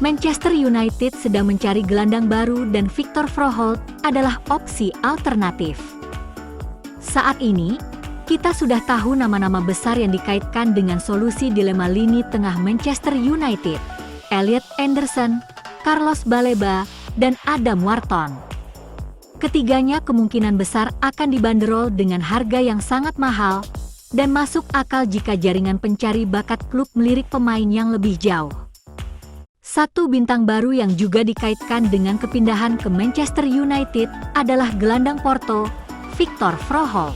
Manchester United sedang mencari gelandang baru dan Viktor Froholt adalah opsi alternatif. Saat ini, kita sudah tahu nama-nama besar yang dikaitkan dengan solusi dilema lini tengah Manchester United: Elliot Anderson, Carlos Baleba, dan Adam Wharton. Ketiganya kemungkinan besar akan dibanderol dengan harga yang sangat mahal dan masuk akal jika jaringan pencari bakat klub melirik pemain yang lebih jauh. Satu bintang baru yang juga dikaitkan dengan kepindahan ke Manchester United adalah gelandang Porto, Viktor Froholt.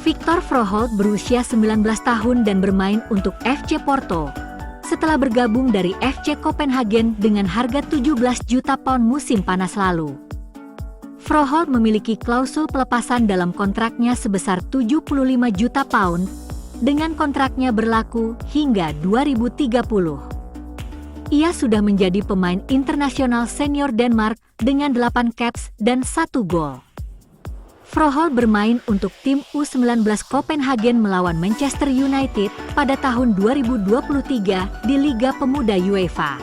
Viktor Froholt berusia 19 tahun dan bermain untuk FC Porto setelah bergabung dari FC Copenhagen dengan harga 17 juta pound musim panas lalu. Froholt memiliki klausul pelepasan dalam kontraknya sebesar 75 juta pound dengan kontraknya berlaku hingga 2030. Ia sudah menjadi pemain internasional senior Denmark dengan 8 caps dan 1 gol. Froholt bermain untuk tim U19 Copenhagen melawan Manchester United pada tahun 2023 di Liga Pemuda UEFA.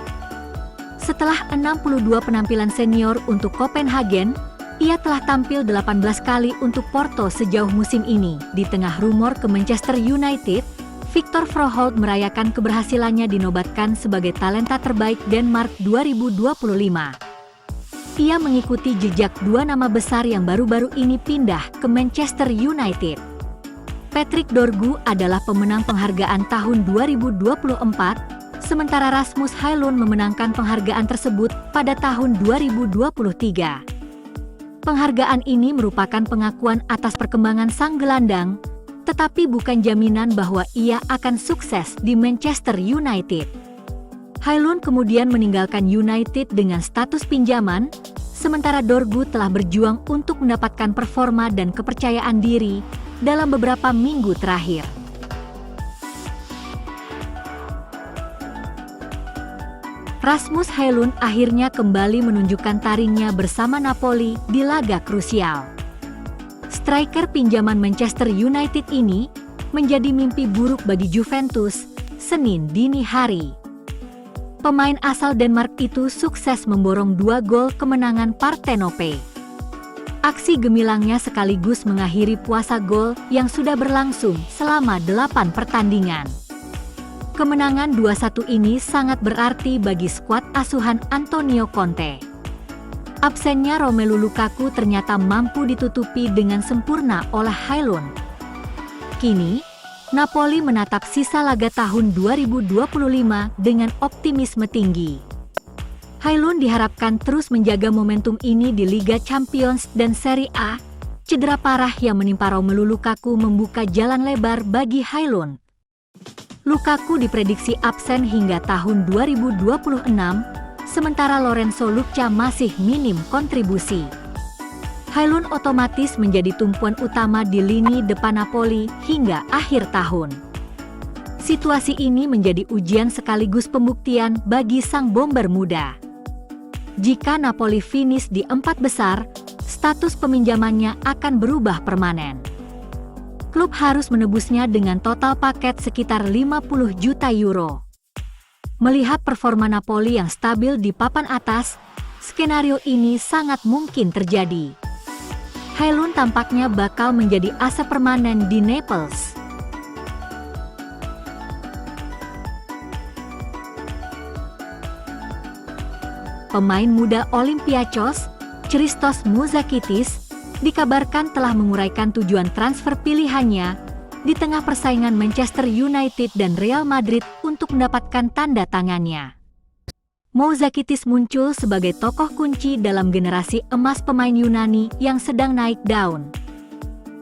Setelah 62 penampilan senior untuk Copenhagen, ia telah tampil 18 kali untuk Porto sejauh musim ini. Di tengah rumor ke Manchester United, Viktor Froholt merayakan keberhasilannya dinobatkan sebagai talenta terbaik Denmark 2025. Ia mengikuti jejak dua nama besar yang baru-baru ini pindah ke Manchester United. Patrick Dorgu adalah pemenang penghargaan tahun 2024, sementara Rasmus Højlund memenangkan penghargaan tersebut pada tahun 2023. Penghargaan ini merupakan pengakuan atas perkembangan sang gelandang, tetapi bukan jaminan bahwa ia akan sukses di Manchester United. Højlund kemudian meninggalkan United dengan status pinjaman, sementara Dorgu telah berjuang untuk mendapatkan performa dan kepercayaan diri dalam beberapa minggu terakhir. Rasmus Højlund akhirnya kembali menunjukkan taringnya bersama Napoli di laga krusial. Striker pinjaman Manchester United ini menjadi mimpi buruk bagi Juventus Senin dini hari. Pemain asal Denmark itu sukses memborong 2 gol kemenangan Partenope. Aksi gemilangnya sekaligus mengakhiri puasa gol yang sudah berlangsung selama 8 pertandingan. Kemenangan 2-1 ini sangat berarti bagi skuad asuhan Antonio Conte. Absennya Romelu Lukaku ternyata mampu ditutupi dengan sempurna oleh Højlund. Kini, Napoli menatap sisa laga tahun 2025 dengan optimisme tinggi. Højlund diharapkan terus menjaga momentum ini di Liga Champions dan Serie A. Cedera parah yang menimpa Romelu Lukaku membuka jalan lebar bagi Højlund. Lukaku diprediksi absen hingga tahun 2026, sementara Lorenzo Lucca masih minim kontribusi. Højlund otomatis menjadi tumpuan utama di lini depan Napoli hingga akhir tahun. Situasi ini menjadi ujian sekaligus pembuktian bagi sang bomber muda. Jika Napoli finish di 4 besar, status peminjamannya akan berubah permanen. Klub harus menebusnya dengan total paket sekitar 50 juta euro. Melihat performa Napoli yang stabil di papan atas, skenario ini sangat mungkin terjadi. Højlund tampaknya bakal menjadi aset permanen di Naples. Pemain muda Olympiakos, Christos Mouzakitis, dikabarkan telah menguraikan tujuan transfer pilihannya di tengah persaingan Manchester United dan Real Madrid untuk mendapatkan tanda tangannya. Mouzakitis muncul sebagai tokoh kunci dalam generasi emas pemain Yunani yang sedang naik daun.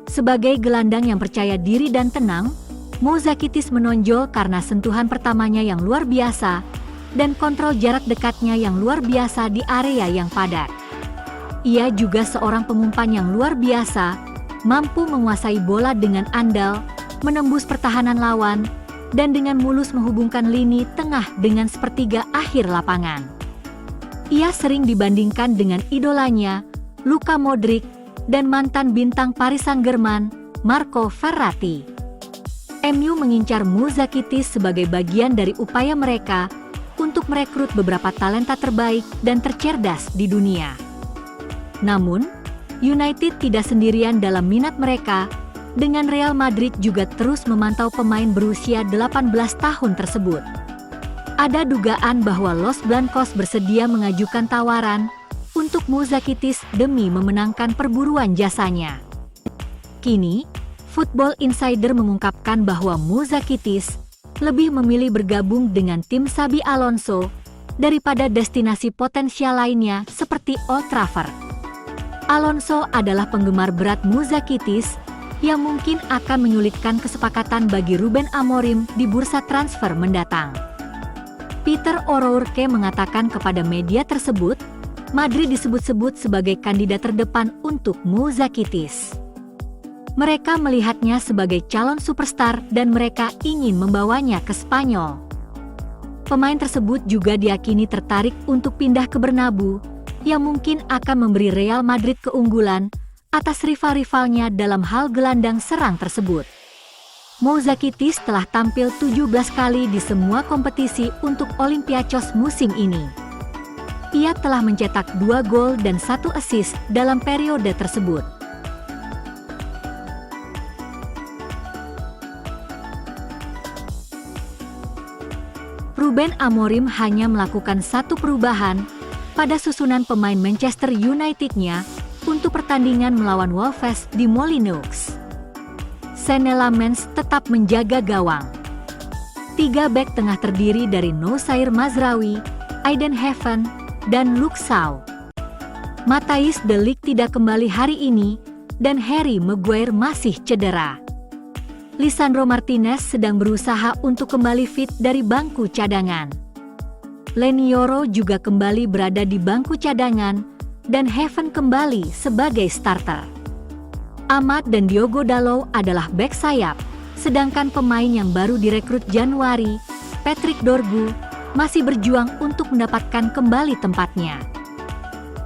Sebagai gelandang yang percaya diri dan tenang, Mouzakitis menonjol karena sentuhan pertamanya yang luar biasa dan kontrol jarak dekatnya yang luar biasa di area yang padat. Ia juga seorang pengumpan yang luar biasa, mampu menguasai bola dengan andal, menembus pertahanan lawan, dan dengan mulus menghubungkan lini tengah dengan sepertiga akhir lapangan. Ia sering dibandingkan dengan idolanya, Luka Modric, dan mantan bintang Paris Saint-Germain, Marco Verratti. MU mengincar Mouzakitis sebagai bagian dari upaya mereka untuk untuk merekrut beberapa talenta terbaik dan tercerdas di dunia. Namun, United tidak sendirian dalam minat mereka, dengan Real Madrid juga terus memantau pemain berusia 18 tahun tersebut. Ada dugaan bahwa Los Blancos bersedia mengajukan tawaran untuk Mouzakitis demi memenangkan perburuan jasanya. Kini, Football Insider mengungkapkan bahwa Mouzakitis lebih memilih bergabung dengan tim Xabi Alonso daripada destinasi potensial lainnya seperti Old Trafford. Alonso adalah penggemar berat Mouzakitis yang mungkin akan menyulitkan kesepakatan bagi Ruben Amorim di bursa transfer mendatang. Peter O'Rourke mengatakan kepada media tersebut, Madrid disebut-sebut sebagai kandidat terdepan untuk Mouzakitis. Mereka melihatnya sebagai calon superstar dan mereka ingin membawanya ke Spanyol. Pemain tersebut juga diyakini tertarik untuk pindah ke Bernabeu, yang mungkin akan memberi Real Madrid keunggulan atas rival-rivalnya dalam hal gelandang serang tersebut. Mouzakitis telah tampil 17 kali di semua kompetisi untuk Olympiacos musim ini. Ia telah mencetak 2 gol dan 1 assist dalam periode tersebut. Ruben Amorim hanya melakukan satu perubahan pada susunan pemain Manchester United-nya untuk pertandingan melawan Wolves di Molineux. Senne Lammens tetap menjaga gawang. 3 bek tengah terdiri dari Noussair Mazraoui, Aiden Heaven, dan Luke Shaw. Matthijs de Ligt tidak kembali hari ini, dan Harry Maguire masih cedera. Lisandro Martinez sedang berusaha untuk kembali fit dari bangku cadangan. Leny Yoro juga kembali berada di bangku cadangan, dan Heaven kembali sebagai starter. Ahmad dan Diogo Dalot adalah bek sayap, sedangkan pemain yang baru direkrut Januari, Patrick Dorgu, masih berjuang untuk mendapatkan kembali tempatnya.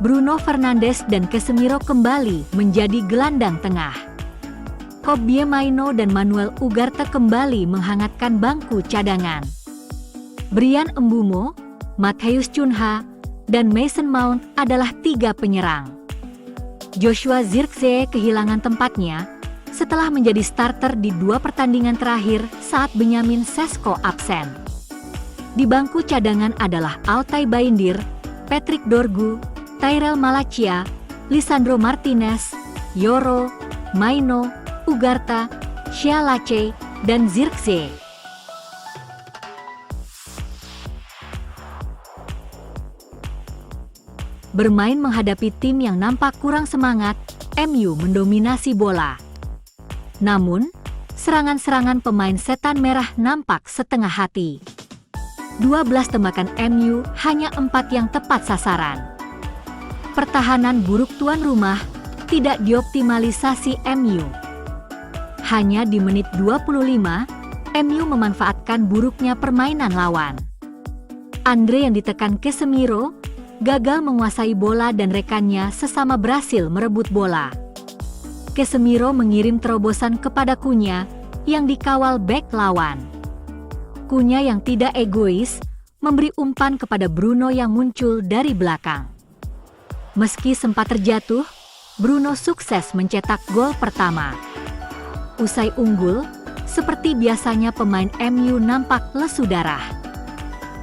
Bruno Fernandes dan Casemiro kembali menjadi gelandang tengah. Kobbie Mainoo dan Manuel Ugarte kembali menghangatkan bangku cadangan. Bryan Mbeumo, Matheus Cunha, dan Mason Mount adalah 3 penyerang. Joshua Zirkzee kehilangan tempatnya setelah menjadi starter di 2 pertandingan terakhir saat Benjamin Sesko absen. Di bangku cadangan adalah Altay Bayindir, Patrick Dorgu, Tyrell Malacia, Lisandro Martinez, Yoro, Mainoo, Ugarte, Shealace, dan Zirkzee. Bermain menghadapi tim yang nampak kurang semangat, MU mendominasi bola. Namun, serangan-serangan pemain setan merah nampak setengah hati. 12 tembakan MU hanya 4 yang tepat sasaran. Pertahanan buruk tuan rumah tidak dioptimalisasi MU. Hanya di menit 25, MU memanfaatkan buruknya permainan lawan. Andre yang ditekan Casemiro gagal menguasai bola dan rekannya sesama berhasil merebut bola. Casemiro mengirim terobosan kepada Cunha yang dikawal bek lawan. Cunha yang tidak egois memberi umpan kepada Bruno yang muncul dari belakang. Meski sempat terjatuh, Bruno sukses mencetak gol pertama. Usai unggul, seperti biasanya pemain MU nampak lesu darah.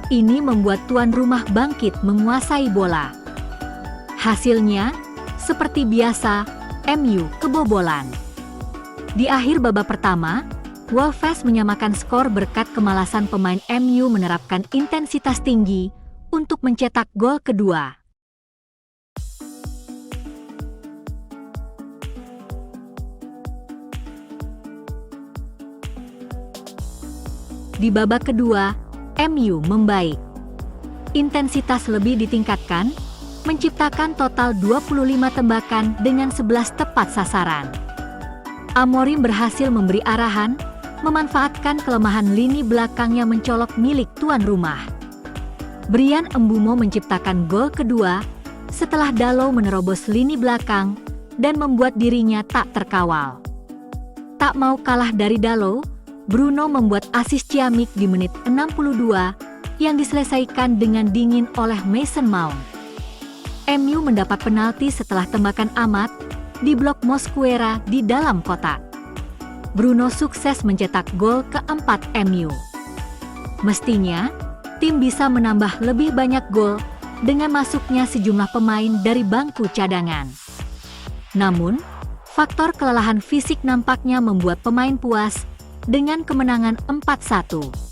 Ini membuat tuan rumah bangkit menguasai bola. Hasilnya, seperti biasa, MU kebobolan. Di akhir babak pertama, Wolves menyamakan skor berkat kemalasan pemain MU menerapkan intensitas tinggi untuk mencetak gol kedua. Di babak kedua, MU membaik. Intensitas lebih ditingkatkan, menciptakan total 25 tembakan dengan 11 tepat sasaran. Amorim berhasil memberi arahan, memanfaatkan kelemahan lini belakang yang mencolok milik tuan rumah. Bryan Mbeumo menciptakan gol kedua setelah Dalot menerobos lini belakang dan membuat dirinya tak terkawal. Tak mau kalah dari Dalot, Bruno membuat assist ciamik di menit 62 yang diselesaikan dengan dingin oleh Mason Mount. MU mendapat penalti setelah tembakan Amat di blok Mosquera di dalam kotak. Bruno sukses mencetak gol keempat MU. Mestinya, tim bisa menambah lebih banyak gol dengan masuknya sejumlah pemain dari bangku cadangan. Namun, faktor kelelahan fisik nampaknya membuat pemain puas dengan kemenangan 4-1.